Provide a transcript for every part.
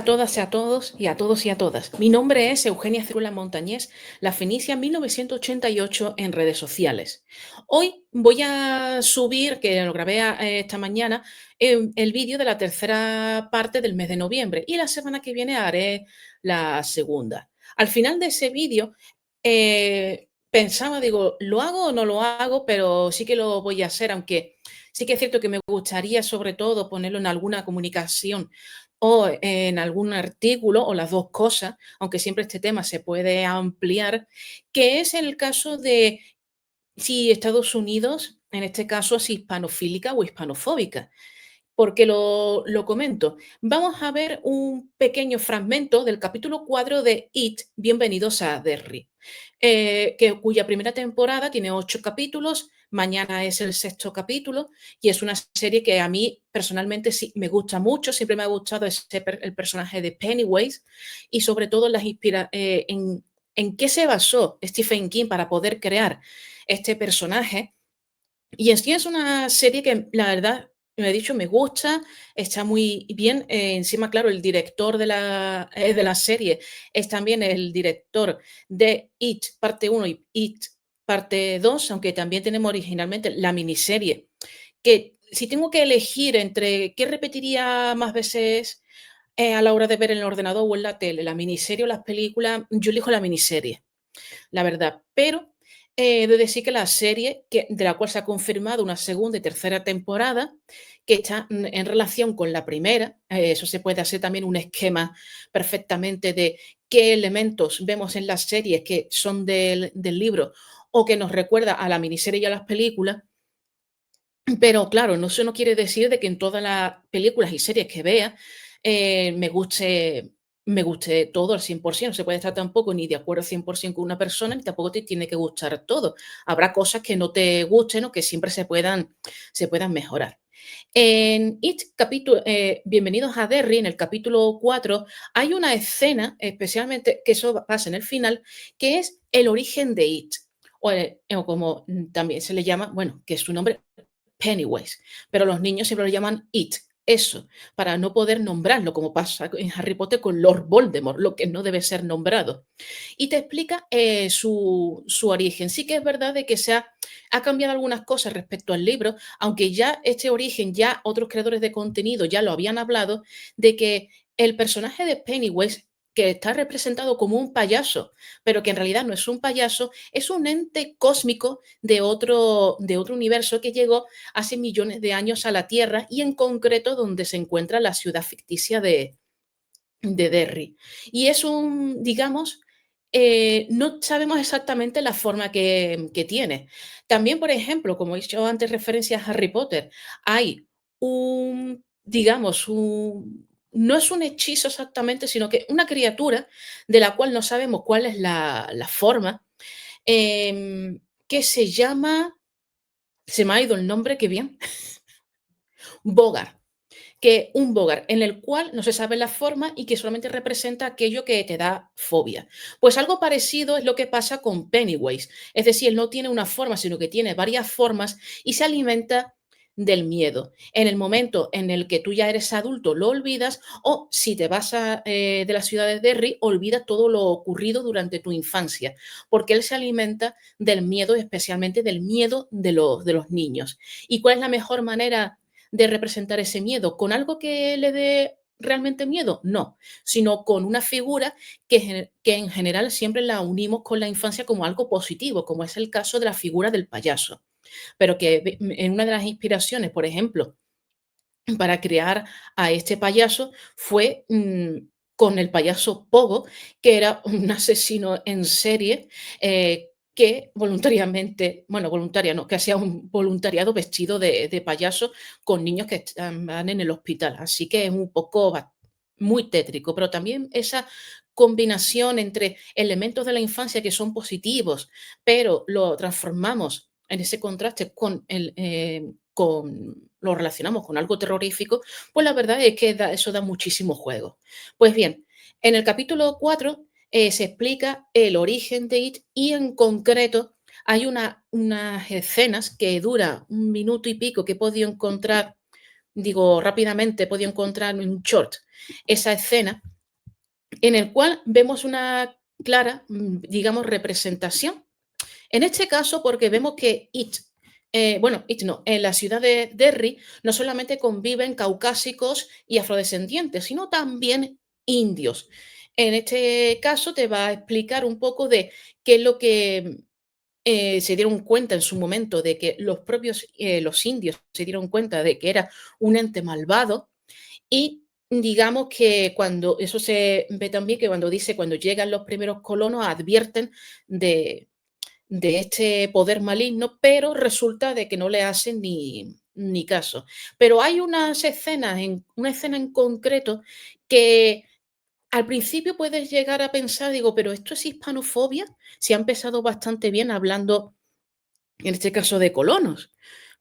a todas y a todos y a todos y a todas. Mi nombre es Eugenia Cerula Montañés, la Fenicia 1988 en redes sociales. Hoy voy a subir, que lo grabé esta mañana, el vídeo de la tercera parte del mes de noviembre y la semana que viene haré la segunda. Al final de ese vídeo pensaba, digo, ¿lo hago o no lo hago? Pero sí que lo voy a hacer, aunque sí que es cierto que me gustaría sobre todo ponerlo en alguna comunicación o en algún artículo o las dos cosas, aunque siempre este tema se puede ampliar, que es el caso de si Estados Unidos, en este caso, es hispanofílica o hispanofóbica. ¿Por qué lo comento? Vamos a ver un pequeño fragmento del capítulo 4 de It, Bienvenidos a Derry, cuya primera temporada tiene 8 capítulos, mañana es el sexto capítulo y es una serie que a mí personalmente sí me gusta mucho, siempre me ha gustado el personaje de Pennywise y sobre todo en qué se basó Stephen King para poder crear este personaje. Y en sí es una serie que, la verdad, lo he dicho, me gusta, está muy bien. Encima, claro, el director de la serie es también el director de It parte uno y It parte 2, aunque también tenemos originalmente la miniserie, que si tengo que elegir entre qué repetiría más veces a la hora de ver en el ordenador o en la tele, la miniserie o las películas, yo elijo la miniserie, la verdad. Pero he de decir que la serie, de la cual se ha confirmado una segunda y tercera temporada, que está en relación con la primera, eso se puede hacer también un esquema perfectamente de qué elementos vemos en las series que son del libro o que nos recuerda a la miniserie y a las películas. Pero claro, eso no quiere decir de que en todas las películas y series que vea me guste todo al 100%. No se puede estar tampoco ni de acuerdo 100% con una persona, ni tampoco te tiene que gustar todo. Habrá cosas que no te gusten o que siempre se puedan mejorar. En It, Bienvenidos a Derry, en el capítulo 4, hay una escena, especialmente, que eso pasa en el final, que es el origen de It, o como también se le llama, bueno, que es su nombre, Pennywise, pero los niños siempre lo llaman It, eso, para no poder nombrarlo, como pasa en Harry Potter con Lord Voldemort, lo que no debe ser nombrado. Y te explica su origen. Sí que es verdad de que ha cambiado algunas cosas respecto al libro, aunque ya este origen, ya otros creadores de contenido ya lo habían hablado, de que el personaje de Pennywise, que está representado como un payaso, pero que en realidad no es un payaso, es un ente cósmico de otro universo que llegó hace millones de años a la Tierra y en concreto donde se encuentra la ciudad ficticia de Derry. Y es digamos, no sabemos exactamente la forma que tiene. También, por ejemplo, como he hecho antes referencia a Harry Potter, hay digamos, no es un hechizo exactamente, sino que una criatura de la cual no sabemos cuál es la forma, que se llama, se me ha ido el nombre, qué bien, Bogar, que un Bogar en el cual no se sabe la forma y que solamente representa aquello que te da fobia. Pues algo parecido es lo que pasa con Pennywise, es decir, él no tiene una forma, sino que tiene varias formas y se alimenta del miedo. En el momento en el que tú ya eres adulto, lo olvidas, o si te vas de la ciudad de Derry, olvidas todo lo ocurrido durante tu infancia, porque él se alimenta del miedo, especialmente del miedo de los niños. ¿Y cuál es la mejor manera de representar ese miedo? ¿Con algo que le dé realmente miedo? No, sino con una figura que en general siempre la unimos con la infancia como algo positivo, como es el caso de la figura del payaso. Pero que en una de las inspiraciones, por ejemplo, para crear a este payaso fue con el payaso Pogo, que era un asesino en serie que voluntariamente, bueno, voluntaria no, que hacía un voluntariado vestido de payaso con niños que estaban en el hospital. Así que es un poco muy tétrico, pero también esa combinación entre elementos de la infancia que son positivos, pero lo transformamos en ese contraste lo relacionamos con algo terrorífico, pues la verdad es que eso da muchísimo juego. Pues bien, en el capítulo 4 se explica el origen de It y en concreto hay unas escenas que dura un minuto y pico que he podido encontrar, digo rápidamente, he podido encontrar en un short esa escena en el cual vemos una clara, digamos, representación. En este caso, porque vemos que It no, en la ciudad de Derry no solamente conviven caucásicos y afrodescendientes, sino también indios. En este caso te va a explicar un poco de qué es lo que se dieron cuenta en su momento de que los propios los indios se dieron cuenta de que era un ente malvado y digamos que cuando eso se ve también que cuando llegan los primeros colonos advierten de este poder maligno, pero resulta de que no le hacen ni caso. Pero hay una escena en concreto que al principio puedes llegar a pensar, digo, pero ¿esto es hispanofobia? Si ha empezado bastante bien hablando, en este caso, de colonos.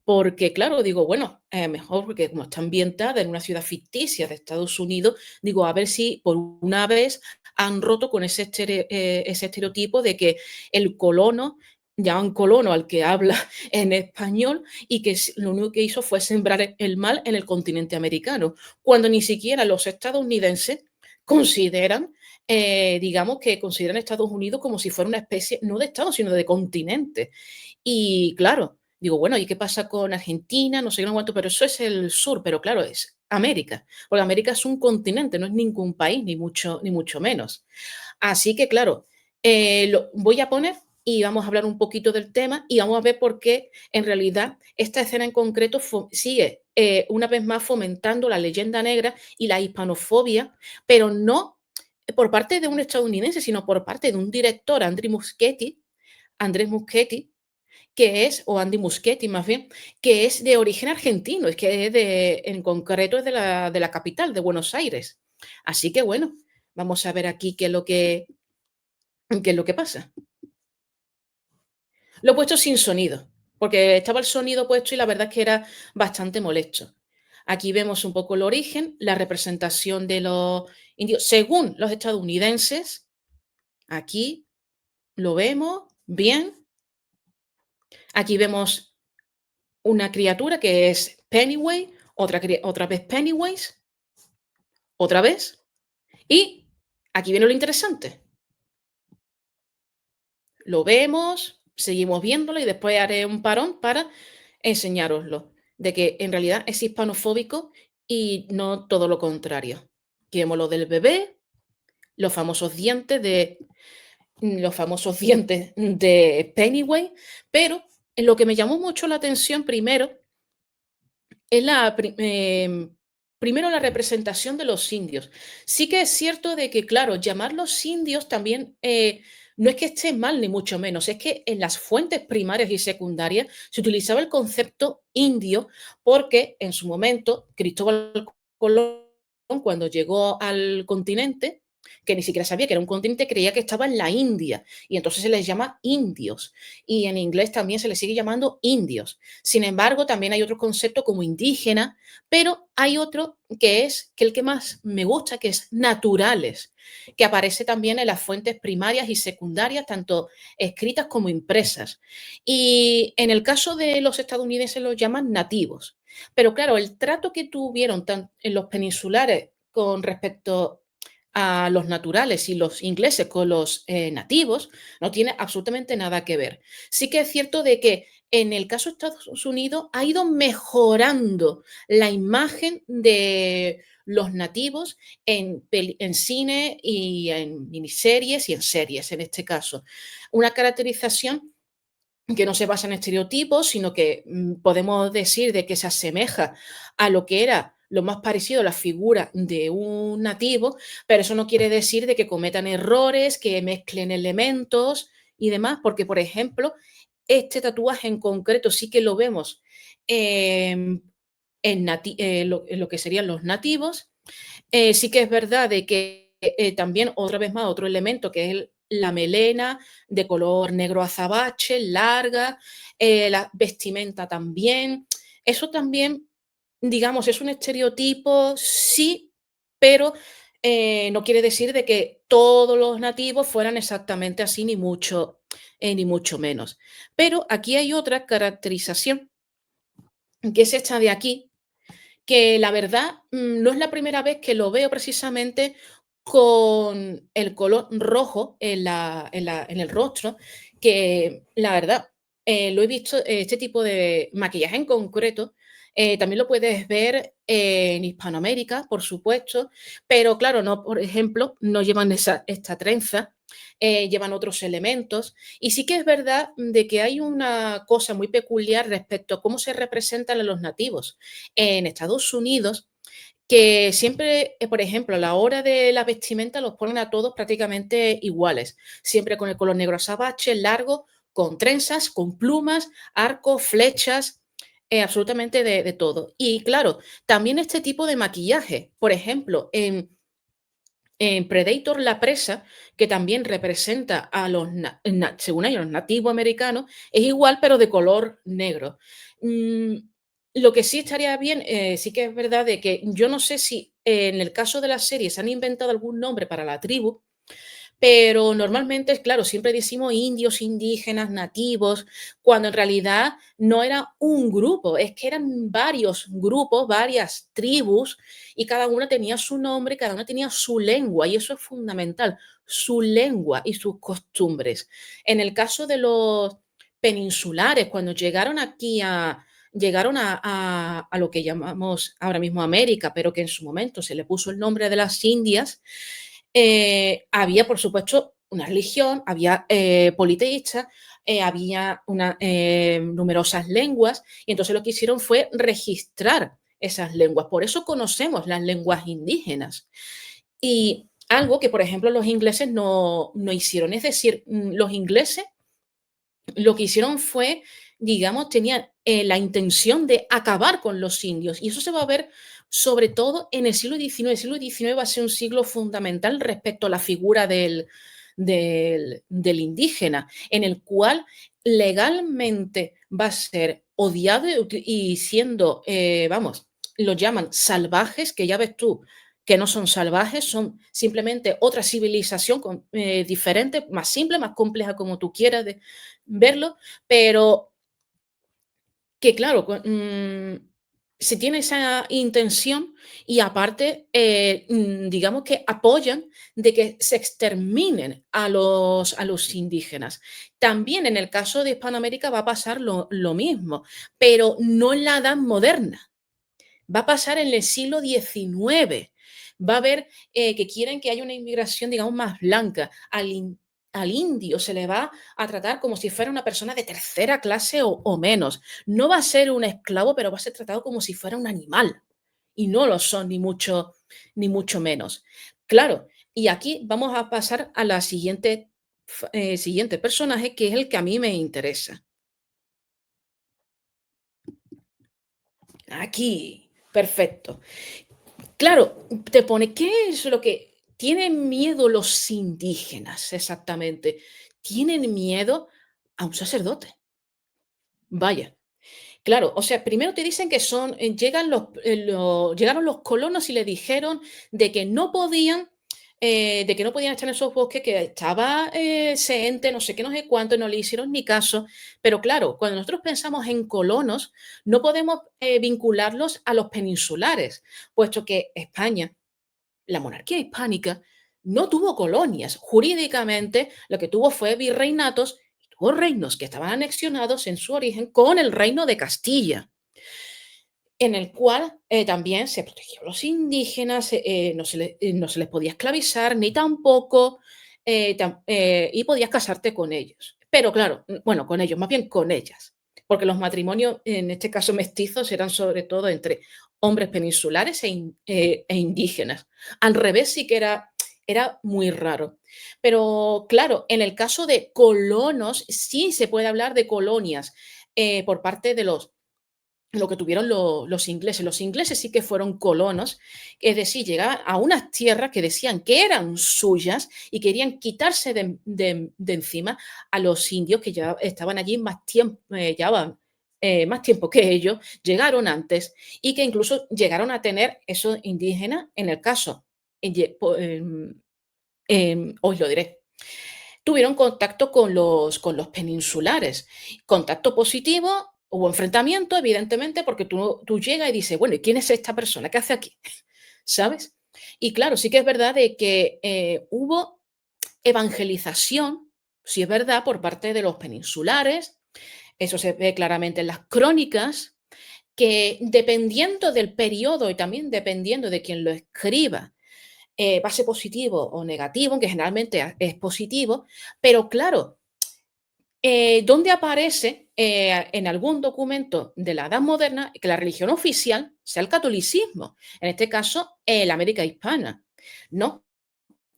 Porque, claro, digo, bueno, mejor porque como está ambientada en una ciudad ficticia de Estados Unidos, digo, a ver si por una vez han roto con ese estereotipo de que el colono, llaman colono al que habla en español y que lo único que hizo fue sembrar el mal en el continente americano, cuando ni siquiera los estadounidenses consideran, digamos, que consideran a Estados Unidos como si fuera una especie, no de Estado, sino de continente. Y claro, digo, bueno, ¿y qué pasa con Argentina? No sé qué, no cuánto, pero eso es el sur, pero claro, es América, porque América es un continente, no es ningún país, ni mucho menos. Así que, claro, lo voy a poner y vamos a hablar un poquito del tema y vamos a ver por qué en realidad esta escena en concreto sigue una vez más fomentando la leyenda negra y la hispanofobia, pero no por parte de un estadounidense, sino por parte de un director, Andrés Muschietti, que es, o Andy Muschietti más bien, que es de origen argentino, es que es en concreto es de la capital, de Buenos Aires. Así que bueno, vamos a ver aquí qué es lo que pasa. Lo he puesto sin sonido, porque estaba el sonido puesto y la verdad es que era bastante molesto. Aquí vemos un poco el origen, la representación de los indios, según los estadounidenses, aquí lo vemos bien. Aquí vemos una criatura que es Pennywise, otra vez Pennywise, otra vez. Y aquí viene lo interesante. Lo vemos, seguimos viéndolo y después haré un parón para enseñároslo. De que en realidad es hispanofóbico y no todo lo contrario. Aquí vemos lo del bebé, los famosos dientes de Pennywise, pero en lo que me llamó mucho la atención primero es primero la representación de los indios. Sí que es cierto de que, claro, llamarlos indios también no es que esté mal ni mucho menos, es que en las fuentes primarias y secundarias se utilizaba el concepto indio porque en su momento Cristóbal Colón, cuando llegó al continente, que ni siquiera sabía que era un continente, creía que estaba en la India y entonces se les llama indios y en inglés también se les sigue llamando indios. Sin embargo, también hay otros conceptos como indígena, pero hay otro que es que el que más me gusta, que es naturales, que aparece también en las fuentes primarias y secundarias, tanto escritas como impresas. Y en el caso de los estadounidenses los llaman nativos. Pero claro, el trato que tuvieron en los peninsulares con respecto a los naturales y los ingleses con los nativos no tiene absolutamente nada que ver. Sí que es cierto de que en el caso de Estados Unidos ha ido mejorando la imagen de los nativos en cine y en miniseries y en series, en este caso. Una caracterización que no se basa en estereotipos, sino que podemos decir de que se asemeja a lo que era lo más parecido a la figura de un nativo, pero eso no quiere decir de que cometan errores, que mezclen elementos y demás, porque, por ejemplo, este tatuaje en concreto sí que lo vemos em, en lo que serían los nativos. Sí que es verdad de que también, otra vez más, otro elemento que es la melena de color negro azabache, larga, la vestimenta también. Eso también, digamos, es un estereotipo, sí, pero no quiere decir de que todos los nativos fueran exactamente así, ni mucho menos. Pero aquí hay otra caracterización, que es esta de aquí, que la verdad no es la primera vez que lo veo precisamente con el color rojo en el rostro, que la verdad, lo he visto, este tipo de maquillaje en concreto, también lo puedes ver en Hispanoamérica, por supuesto, pero claro, no, por ejemplo, no llevan esta trenza, llevan otros elementos. Y sí que es verdad de que hay una cosa muy peculiar respecto a cómo se representan a los nativos. En Estados Unidos, que siempre, por ejemplo, a la hora de la vestimenta los ponen a todos prácticamente iguales, siempre con el color negro azabache, largo, con trenzas, con plumas, arcos, flechas, absolutamente de todo. Y claro, también este tipo de maquillaje, por ejemplo, en Predator la presa, que también representa a los, según ellos, los nativos americanos, es igual pero de color negro. Mm, lo que sí estaría bien, sí que es verdad de que yo no sé si en el caso de la serie se han inventado algún nombre para la tribu, pero normalmente, claro, siempre decimos indios, indígenas, nativos, cuando en realidad no era un grupo, es que eran varios grupos, varias tribus, y cada una tenía su nombre, cada una tenía su lengua, y eso es fundamental, su lengua y sus costumbres. En el caso de los peninsulares, cuando llegaron aquí llegaron a lo que llamamos ahora mismo América, pero que en su momento se le puso el nombre de las Indias, había, por supuesto, una religión, había politeístas, había numerosas lenguas, y entonces lo que hicieron fue registrar esas lenguas. Por eso conocemos las lenguas indígenas. Y algo que, por ejemplo, los ingleses no hicieron. Es decir, los ingleses lo que hicieron fue, digamos, tenían la intención de acabar con los indios. Y eso se va a ver sobre todo en el siglo XIX. El siglo XIX va a ser un siglo fundamental respecto a la figura del indígena, en el cual legalmente va a ser odiado y siendo, vamos, lo llaman salvajes, que ya ves tú, que no son salvajes, son simplemente otra civilización diferente, más simple, más compleja, como tú quieras verlo, pero que claro, se tiene esa intención y aparte, digamos que apoyan de que se exterminen a los indígenas. También en el caso de Hispanoamérica va a pasar lo mismo, pero no en la edad moderna. Va a pasar en el siglo XIX. Va a haber que quieren que haya una inmigración, digamos, más blanca. Al indio se le va a tratar como si fuera una persona de tercera clase o menos. No va a ser un esclavo, pero va a ser tratado como si fuera un animal. Y no lo son, ni mucho menos. Claro, y aquí vamos a pasar a la siguiente personaje, que es el que a mí me interesa. Aquí, perfecto. Claro, te pone, ¿qué es lo que tienen miedo los indígenas exactamente? Tienen miedo a un sacerdote. Vaya, claro, o sea, primero te dicen que llegaron los colonos y le dijeron de que no podían estar en esos bosques, que estaba ese ente, no sé qué, no sé cuánto, y no le hicieron ni caso. Pero claro, cuando nosotros pensamos en colonos, no podemos vincularlos a los peninsulares, puesto que España, la monarquía hispánica, no tuvo colonias. Jurídicamente, lo que tuvo fue virreinatos y tuvo reinos que estaban anexionados en su origen con el reino de Castilla, en el cual también se protegió a los indígenas, no se les podía esclavizar, ni tampoco, y podías casarte con ellos. Pero claro, bueno, con ellos, más bien con ellas, porque los matrimonios, en este caso mestizos, eran sobre todo entre hombres peninsulares e indígenas. Al revés sí que era muy raro. Pero claro, en el caso de colonos, sí se puede hablar de colonias por parte de lo que tuvieron los ingleses. Los ingleses sí que fueron colonos, es decir, llegaban a unas tierras que decían que eran suyas y querían quitarse de encima a los indios que ya estaban allí más tiempo, llevaban más tiempo que ellos, llegaron antes y que incluso llegaron a tener esos indígenas, en el caso, hoy lo diré, tuvieron contacto con los peninsulares. Contacto positivo, hubo enfrentamiento, evidentemente, porque tú llegas y dices, bueno, ¿y quién es esta persona? ¿Qué hace aquí? ¿Sabes? Y claro, sí que es verdad de que, hubo evangelización, sí es verdad, por parte de los peninsulares, eso se ve claramente en las crónicas, que dependiendo del periodo y también dependiendo de quien lo escriba, va a ser positivo o negativo, aunque generalmente es positivo, pero claro, ¿dónde aparece en algún documento de la Edad Moderna que la religión oficial sea el catolicismo? En este caso, la América hispana. No,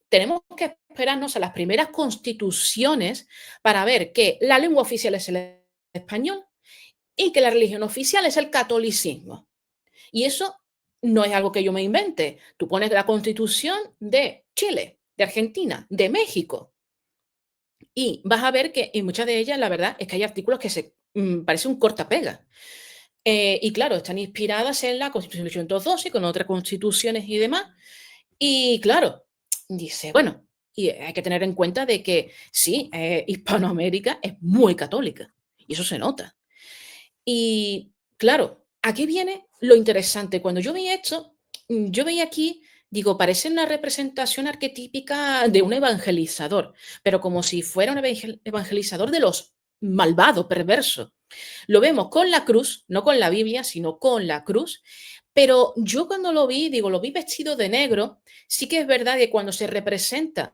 tenemos que esperarnos a las primeras constituciones para ver que la lengua oficial es el español y que la religión oficial es el catolicismo. Y eso no es algo que yo me invente. Tú pones la constitución de Chile, de Argentina, de México, y vas a ver que en muchas de ellas la verdad es que hay artículos que parece un cortapega. Y claro, están inspiradas en la Constitución de 1812 con otras constituciones y demás. Y claro, dice, bueno, y hay que tener en cuenta de que sí, Hispanoamérica es muy católica y eso se nota. Y claro, aquí viene lo interesante. Cuando yo veía esto, yo veía aquí, digo, parece una representación arquetípica de un evangelizador, pero como si fuera un evangelizador de los malvados, perversos. Lo vemos con la cruz, no con la Biblia, sino con la cruz. Pero yo cuando lo vi, digo, lo vi vestido de negro. Sí que es verdad que cuando se representa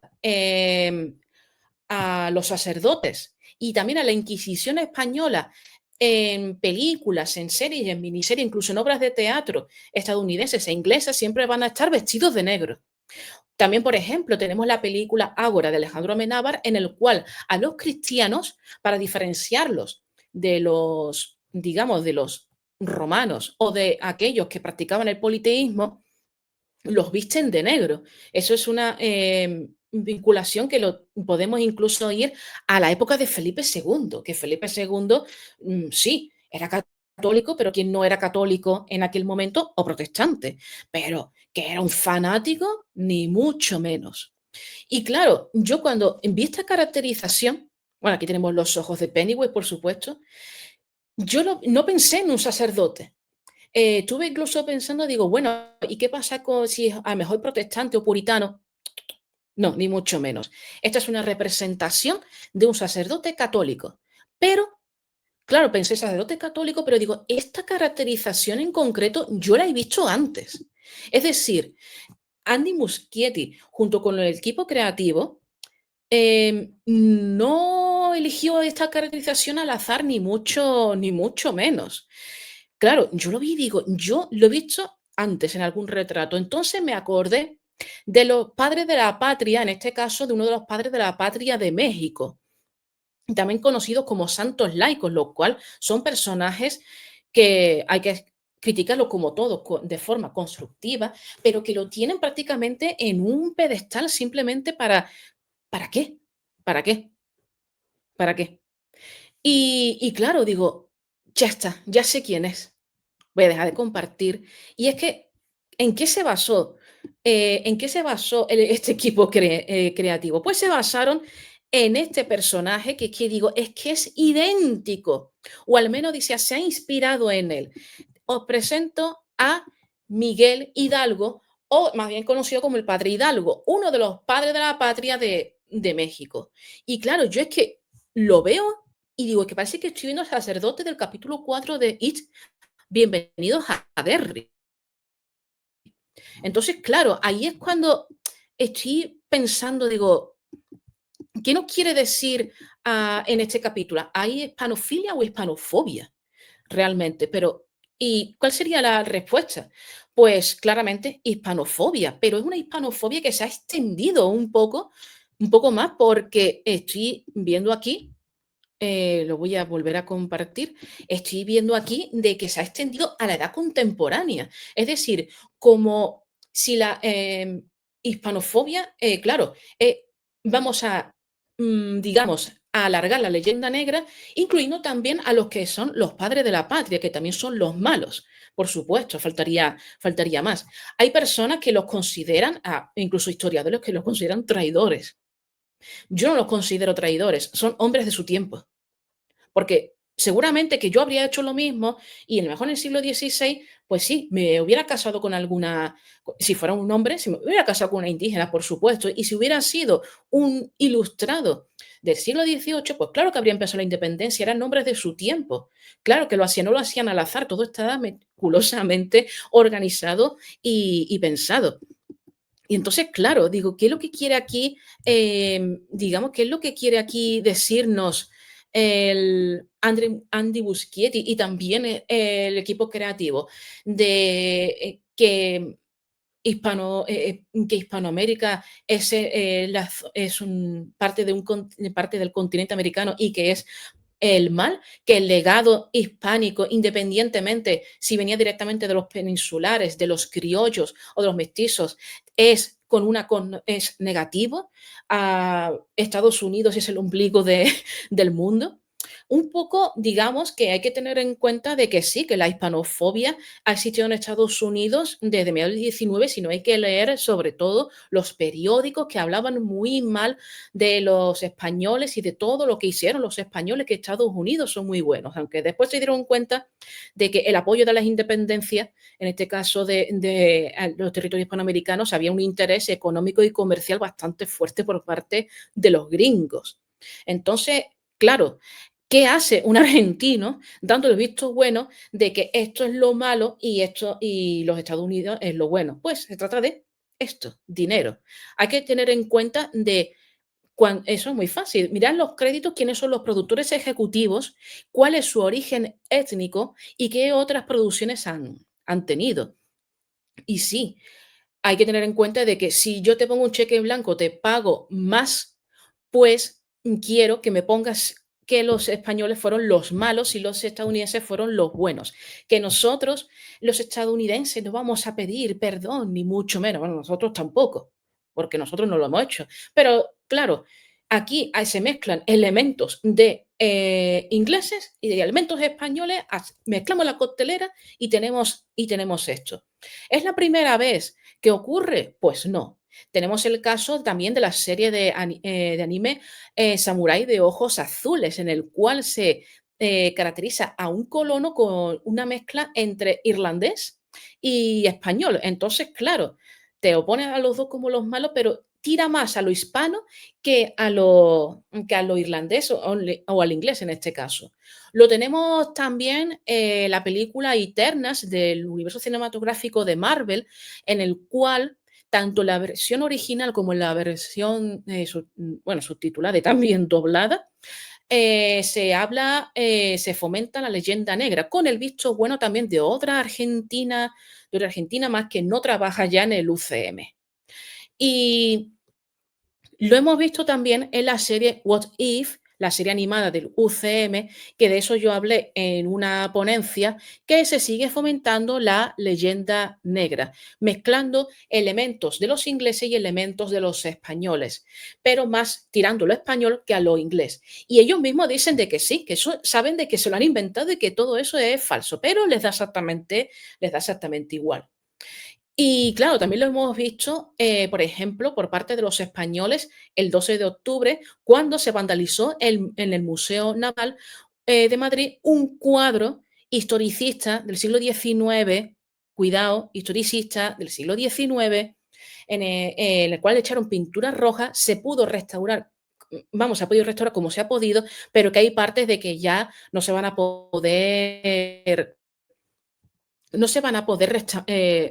a los sacerdotes y también a la Inquisición española en películas, en series, en miniseries, incluso en obras de teatro estadounidenses e inglesas, siempre van a estar vestidos de negro. También, por ejemplo, tenemos la película Ágora de Alejandro Amenábar, en el cual a los cristianos, para diferenciarlos de los, digamos, de los romanos o de aquellos que practicaban el politeísmo, los visten de negro. Eso es una vinculación que lo podemos incluso ir a la época de Felipe II, que Felipe II, sí, era católico, pero quien no era católico en aquel momento, o protestante, pero que era un fanático, ni mucho menos. Y claro, yo cuando vi esta caracterización, bueno, aquí tenemos los ojos de Pennywise, por supuesto, yo no pensé en un sacerdote. Estuve incluso pensando, digo, bueno, ¿y qué pasa con si es a lo mejor protestante o puritano? No, ni mucho menos. Esta es una representación de un sacerdote católico. Pero, claro, pensé sacerdote católico, pero digo, esta caracterización en concreto yo la he visto antes. Es decir, Andy Muschietti, junto con el equipo creativo, no eligió esta caracterización al azar, ni mucho menos. Claro, yo lo vi y digo, yo lo he visto antes en algún retrato. Entonces me acordé de los padres de la patria, en este caso de uno de los padres de la patria de México, también conocidos como santos laicos, lo cual son personajes que hay que criticarlo como todos de forma constructiva, pero que lo tienen prácticamente en un pedestal simplemente ¿para qué? ¿Para qué? ¿Para qué? Y claro, digo, ya está, ya sé quién es. Voy a dejar de compartir. Y es que, ¿en qué se basó? ¿En qué se basó este equipo creativo? Pues se basaron en este personaje que digo, es que es idéntico, o al menos dice, se ha inspirado en él. Os presento a Miguel Hidalgo, o más bien conocido como el Padre Hidalgo, uno de los padres de la patria de México. Y claro, yo es que lo veo y digo, que parece que estoy viendo al sacerdote del capítulo 4 de It, bienvenidos a Derry. Entonces, claro, ahí es cuando estoy pensando, digo, ¿qué nos quiere decir en este capítulo? ¿Hay hispanofilia o hispanofobia realmente? Pero, ¿y cuál sería la respuesta? Pues claramente hispanofobia, pero es una hispanofobia que se ha extendido un poco más, porque estoy viendo aquí lo voy a volver a compartir. Estoy viendo aquí de que se ha extendido a la edad contemporánea. Es decir, como si la hispanofobia, claro, vamos a, digamos, a alargar la leyenda negra, incluyendo también a los que son los padres de la patria, que también son los malos. Por supuesto, faltaría más. Hay personas que los consideran, incluso historiadores que los consideran traidores. Yo no los considero traidores, son hombres de su tiempo. Porque seguramente que yo habría hecho lo mismo y a lo mejor en el siglo XVI, pues sí, me hubiera casado con alguna, si fuera un hombre, si me hubiera casado con una indígena, por supuesto, y si hubiera sido un ilustrado del siglo XVIII, pues claro que habría empezado la independencia, eran nombres de su tiempo. Claro que lo hacían, no lo hacían al azar, todo estaba meticulosamente organizado y pensado. Y entonces, claro, digo, ¿qué es lo que quiere aquí, digamos, qué es lo que quiere aquí decirnos Andy Muschietti y también el equipo creativo de que Hispanoamérica es, parte, parte del continente americano y que es el mal, que el legado hispánico, independientemente si venía directamente de los peninsulares, de los criollos o de los mestizos, es negativo. A Estados Unidos es el ombligo del mundo. Un poco, digamos que hay que tener en cuenta de que sí, que la hispanofobia ha existido en Estados Unidos desde mediados del 19, si no hay que leer sobre todo los periódicos que hablaban muy mal de los españoles y de todo lo que hicieron los españoles, que Estados Unidos son muy buenos, aunque después se dieron cuenta de que el apoyo de las independencias, en este caso de los territorios hispanoamericanos, había un interés económico y comercial bastante fuerte por parte de los gringos. Entonces, claro, ¿qué hace un argentino dando el visto bueno de que esto es lo malo y los Estados Unidos es lo bueno? Pues se trata de esto, dinero. Hay que tener en cuenta de eso es muy fácil. Mirad los créditos, quiénes son los productores ejecutivos, cuál es su origen étnico y qué otras producciones han tenido. Y sí, hay que tener en cuenta de que si yo te pongo un cheque en blanco, te pago más, pues quiero que me pongas que los españoles fueron los malos y los estadounidenses fueron los buenos. Que nosotros, los estadounidenses, no vamos a pedir perdón, ni mucho menos. Bueno, nosotros tampoco, porque nosotros no lo hemos hecho. Pero claro, aquí se mezclan elementos de ingleses y de elementos españoles, mezclamos la coctelera y tenemos esto. ¿Es la primera vez que ocurre? Pues no. Tenemos el caso también de la serie de anime Samurái de ojos azules, en el cual se caracteriza a un colono con una mezcla entre irlandés y español. Entonces, claro, te opones a los dos como los malos, pero tira más a lo hispano que a lo irlandés o al inglés en este caso. Lo tenemos también la película Eternas del universo cinematográfico de Marvel, en el cual tanto la versión original como la versión, bueno, subtitulada y también doblada, se fomenta la leyenda negra, con el visto bueno también de otra argentina más que no trabaja ya en el UCM. Y lo hemos visto también en la serie What If, la serie animada del UCM, que de eso yo hablé en una ponencia, que se sigue fomentando la leyenda negra, mezclando elementos de los ingleses y elementos de los españoles, pero más tirando lo español que a lo inglés. Y ellos mismos dicen de que sí, que eso, saben de que se lo han inventado y que todo eso es falso, pero les da exactamente igual. Y claro, también lo hemos visto, por ejemplo, por parte de los españoles el 12 de octubre, cuando se vandalizó en el Museo Naval de Madrid un cuadro historicista del siglo XIX, cuidado, historicista del siglo XIX, en el cual le echaron pintura roja, se pudo restaurar, vamos, se ha podido restaurar como se ha podido, pero que hay partes de que ya no se van a poder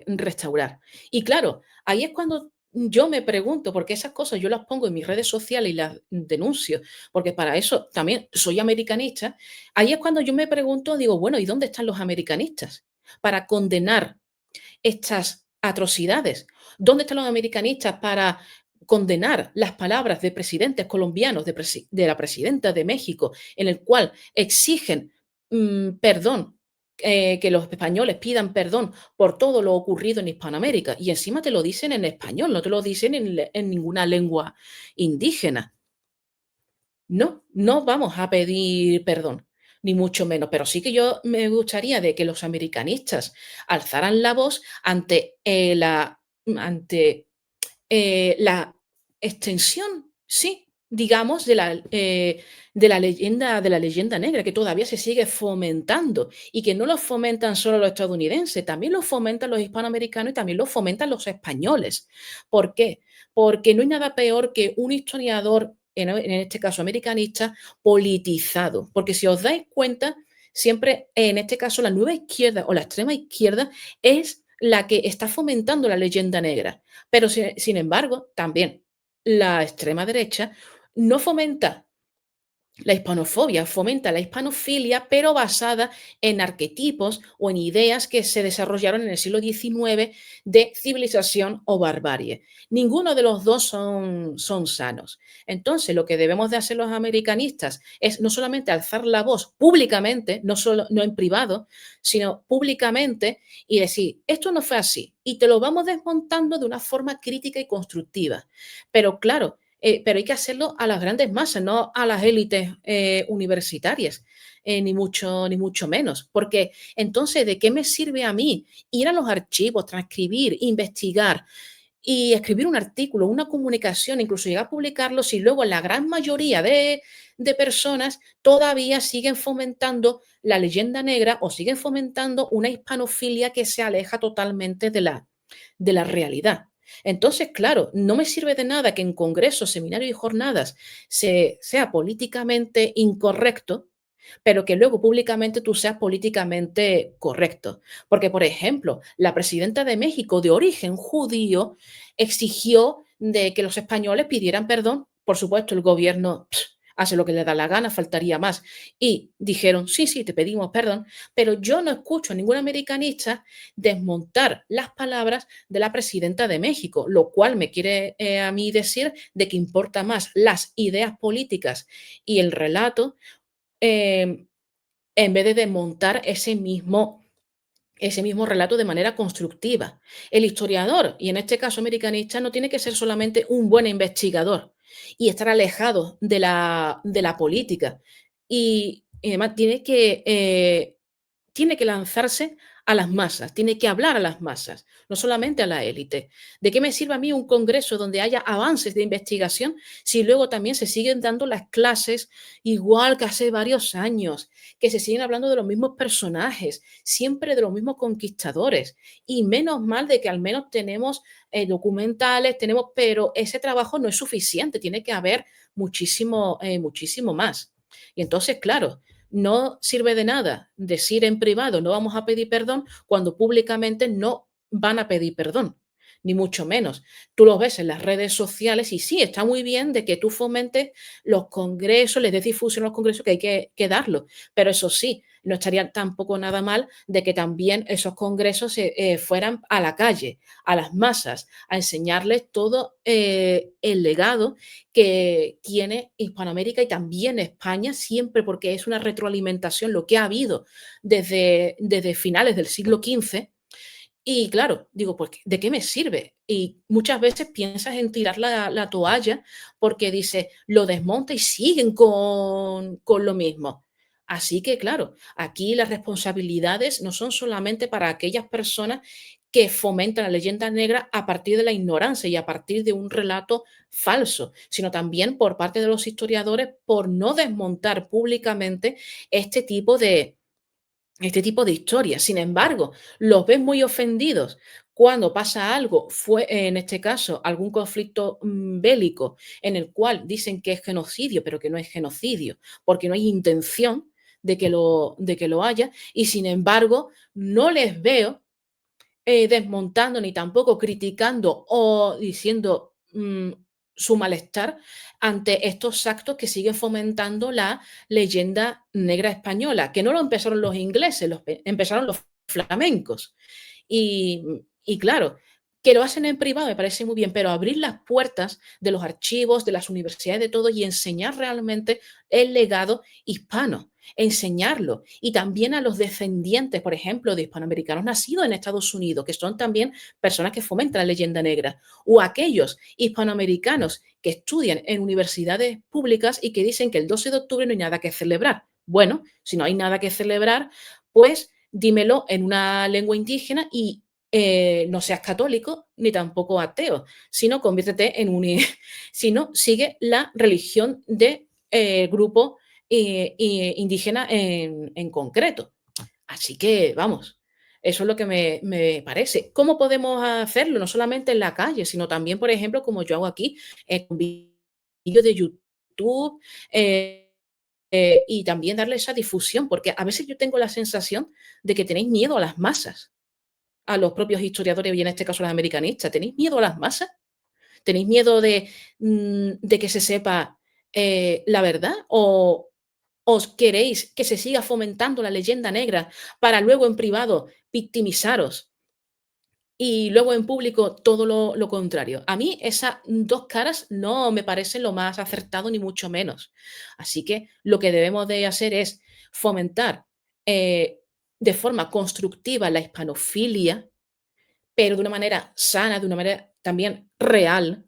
restaurar. Y claro, ahí es cuando yo me pregunto, porque esas cosas yo las pongo en mis redes sociales y las denuncio, porque para eso también soy americanista, ahí es cuando yo me pregunto, digo, bueno, ¿y dónde están los americanistas para condenar estas atrocidades? ¿Dónde están los americanistas para condenar las palabras de presidentes colombianos, de la presidenta de México, en el cual exigen perdón, que los españoles pidan perdón por todo lo ocurrido en Hispanoamérica? Y encima te lo dicen en español, no te lo dicen en ninguna lengua indígena. No, no vamos a pedir perdón, ni mucho menos, pero sí que yo me gustaría de que los americanistas alzaran la voz ante la extensión, sí, digamos, de la leyenda negra, que todavía se sigue fomentando y que no lo fomentan solo los estadounidenses, también lo fomentan los hispanoamericanos y también lo fomentan los españoles. ¿Por qué? Porque no hay nada peor que un historiador, en este caso americanista, politizado. Porque si os dais cuenta, siempre en este caso la nueva izquierda o la extrema izquierda es la que está fomentando la leyenda negra. Pero sin embargo, también la extrema derecha no fomenta la hispanofobia, fomenta la hispanofilia, pero basada en arquetipos o en ideas que se desarrollaron en el siglo XIX de civilización o barbarie. Ninguno de los dos son sanos. Entonces, lo que debemos de hacer los americanistas es no solamente alzar la voz públicamente, no en privado, sino públicamente y decir, esto no fue así, y te lo vamos desmontando de una forma crítica y constructiva. Pero claro, pero hay que hacerlo a las grandes masas, no a las élites universitarias, ni mucho menos. Porque entonces, ¿de qué me sirve a mí ir a los archivos, transcribir, investigar y escribir un artículo, una comunicación, incluso llegar a publicarlo, si luego la gran mayoría de personas todavía siguen fomentando la leyenda negra o siguen fomentando una hispanofilia que se aleja totalmente de la realidad? Entonces, claro, no me sirve de nada que en congresos, seminarios y jornadas sea políticamente incorrecto, pero que luego públicamente tú seas políticamente correcto. Porque, por ejemplo, la presidenta de México, de origen judío, exigió de que los españoles pidieran perdón. Por supuesto, el gobierno hace lo que le da la gana, faltaría más. Y dijeron, sí, sí, te pedimos perdón, pero yo no escucho a ningún americanista desmontar las palabras de la presidenta de México, lo cual me quiere a mí decir de que importa más las ideas políticas y el relato eh, en vez de desmontar ese mismo relato de manera constructiva. El historiador, y en este caso americanista, no tiene que ser solamente un buen investigador y estar alejado de la política. Y además tiene que lanzarse a las masas, tiene que hablar a las masas, no solamente a la élite. ¿De qué me sirve a mí un congreso donde haya avances de investigación si luego también se siguen dando las clases igual que hace varios años, que se siguen hablando de los mismos personajes, siempre de los mismos conquistadores? Y menos mal de que al menos tenemos documentales, pero ese trabajo no es suficiente, tiene que haber muchísimo más. Y entonces, claro, no sirve de nada decir en privado no vamos a pedir perdón cuando públicamente no van a pedir perdón, ni mucho menos. Tú lo ves en las redes sociales y sí, está muy bien de que tú fomentes los congresos, les des difusión a los congresos, que hay que darlo, pero eso sí, no estaría tampoco nada mal de que también esos congresos fueran a la calle, a las masas, a enseñarles todo el legado que tiene Hispanoamérica y también España, siempre porque es una retroalimentación lo que ha habido desde finales del siglo XV. Y claro, digo, pues, ¿de qué me sirve? Y muchas veces piensas en tirar la toalla porque dices, lo desmonta y siguen con lo mismo. Así que, claro, aquí las responsabilidades no son solamente para aquellas personas que fomentan la leyenda negra a partir de la ignorancia y a partir de un relato falso, sino también por parte de los historiadores por no desmontar públicamente este tipo de, este tipo de historias. Sin embargo, los ves muy ofendidos cuando pasa algo, en este caso, algún conflicto bélico en el cual dicen que es genocidio, pero que no es genocidio, porque no hay intención de que lo haya, y sin embargo, no les veo desmontando ni tampoco criticando o diciendo su malestar ante estos actos que siguen fomentando la leyenda negra española, que no lo empezaron los ingleses, empezaron los flamencos. Y, y claro, que lo hacen en privado me parece muy bien, pero abrir las puertas de los archivos, de las universidades, de todo y enseñar realmente el legado hispano, enseñarlo. Y también a los descendientes, por ejemplo, de hispanoamericanos nacidos en Estados Unidos, que son también personas que fomentan la leyenda negra, o aquellos hispanoamericanos que estudian en universidades públicas y que dicen que el 12 de octubre no hay nada que celebrar. Bueno, si no hay nada que celebrar, pues dímelo en una lengua indígena y no seas católico ni tampoco ateo, sino conviértete en un sino sigue la religión de, grupo, indígena en concreto. Así que, vamos, eso es lo que me parece. ¿Cómo podemos hacerlo? No solamente en la calle, sino también, por ejemplo, como yo hago aquí, con vídeos de YouTube, eh, y también darle esa difusión, porque a veces yo tengo la sensación de que tenéis miedo a las masas, a los propios historiadores y en este caso los americanistas. ¿Tenéis miedo a las masas? ¿Tenéis miedo de que se sepa, la verdad? ¿O os queréis que se siga fomentando la leyenda negra para luego en privado victimizaros y luego en público todo lo contrario? A mí esas 2 caras no me parecen lo más acertado ni mucho menos. Así que lo que debemos de hacer es fomentar, eh, de forma constructiva la hispanofilia, pero de una manera sana, de una manera también real,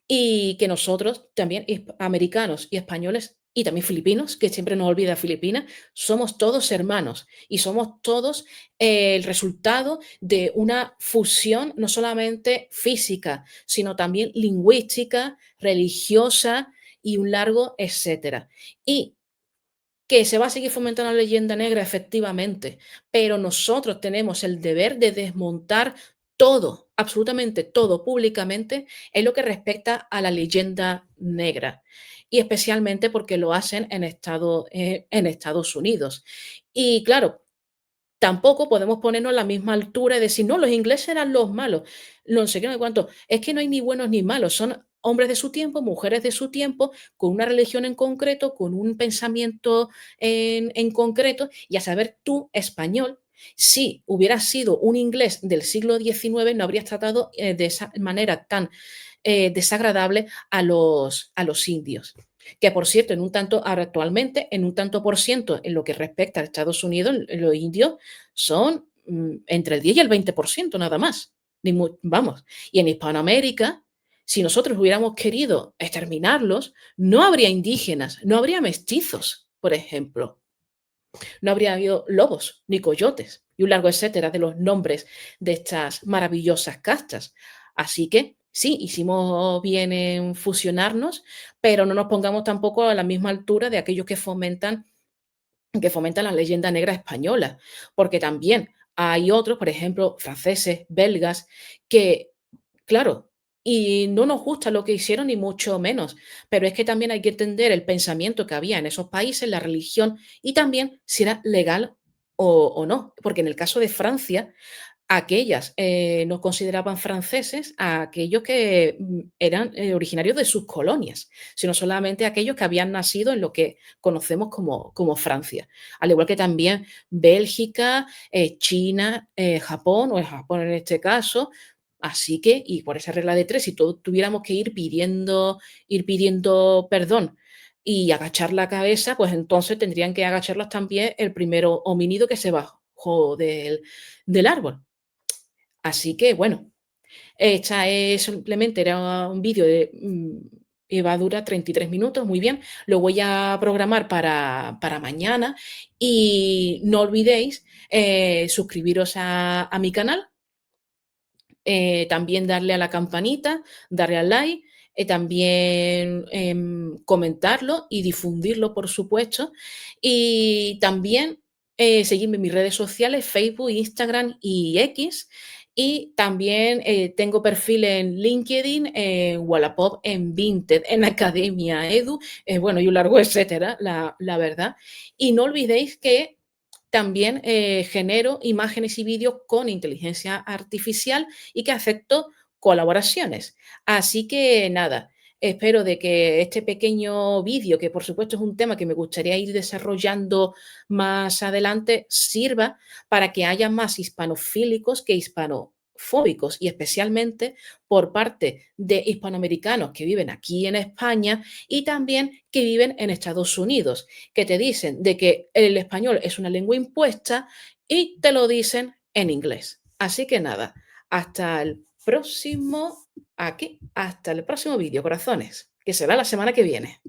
y que nosotros también, americanos y españoles, y también filipinos, que siempre nos olvida Filipinas, somos todos hermanos y somos todos el resultado de una fusión no solamente física, sino también lingüística, religiosa y un largo etcétera. Y que se va a seguir fomentando la leyenda negra, efectivamente, pero nosotros tenemos el deber de desmontar todo, absolutamente todo, públicamente, en lo que respecta a la leyenda negra, y especialmente porque lo hacen en Estados Unidos. Y claro, tampoco podemos ponernos a la misma altura y decir: "No, los ingleses eran los malos", no sé qué, no sé cuánto. Es que no hay ni buenos ni malos, son hombres de su tiempo, mujeres de su tiempo, con una religión en concreto, con un pensamiento en concreto, y a saber tú, español, si hubieras sido un inglés del siglo XIX, no habrías tratado, de esa manera tan, desagradable a los indios. Que, por cierto, en un tanto ahora actualmente, en un tanto por ciento en lo que respecta a Estados Unidos, los indios son, entre el 10 y el 20% nada más, ni vamos. Y en Hispanoamérica, si nosotros hubiéramos querido exterminarlos, no habría indígenas, no habría mestizos, por ejemplo. No habría habido lobos ni coyotes y un largo etcétera de los nombres de estas maravillosas castas. Así que sí, hicimos bien en fusionarnos, pero no nos pongamos tampoco a la misma altura de aquellos que fomentan la leyenda negra española, porque también hay otros, por ejemplo, franceses, belgas, que, claro, y no nos gusta lo que hicieron ni mucho menos, pero es que también hay que entender el pensamiento que había en esos países, la religión y también si era legal o no, porque en el caso de Francia aquellas, no consideraban franceses a aquellos que, eran, originarios de sus colonias, sino solamente aquellos que habían nacido en lo que conocemos como Francia. Al igual que también Bélgica, China, Japón, o en Japón en este caso. Así que, y por esa regla de 3 si todos tuviéramos que ir pidiendo perdón y agachar la cabeza, pues entonces tendrían que agacharlas también el primero homínido que se bajó del árbol. Así que, bueno, esta es simplemente era un vídeo que va a durar 33 minutos, muy bien. Lo voy a programar para mañana y no olvidéis, suscribiros a mi canal, también darle a la campanita, darle al like, también, comentarlo y difundirlo, por supuesto. Y también, seguirme en mis redes sociales, Facebook, Instagram y X. Y también, tengo perfil en LinkedIn, en Wallapop, en Vinted, en Academia Edu, bueno, y un largo etcétera, la verdad. Y no olvidéis que también, genero imágenes y vídeos con inteligencia artificial y que acepto colaboraciones. Así que nada, espero de que este pequeño vídeo, que por supuesto es un tema que me gustaría ir desarrollando más adelante, sirva para que haya más hispanofílicos que hispanofóbicos y especialmente por parte de hispanoamericanos que viven aquí en España y también que viven en Estados Unidos, que te dicen de que el español es una lengua impuesta y te lo dicen en inglés. Así que nada, hasta el próximo vídeo, corazones, que será la semana que viene.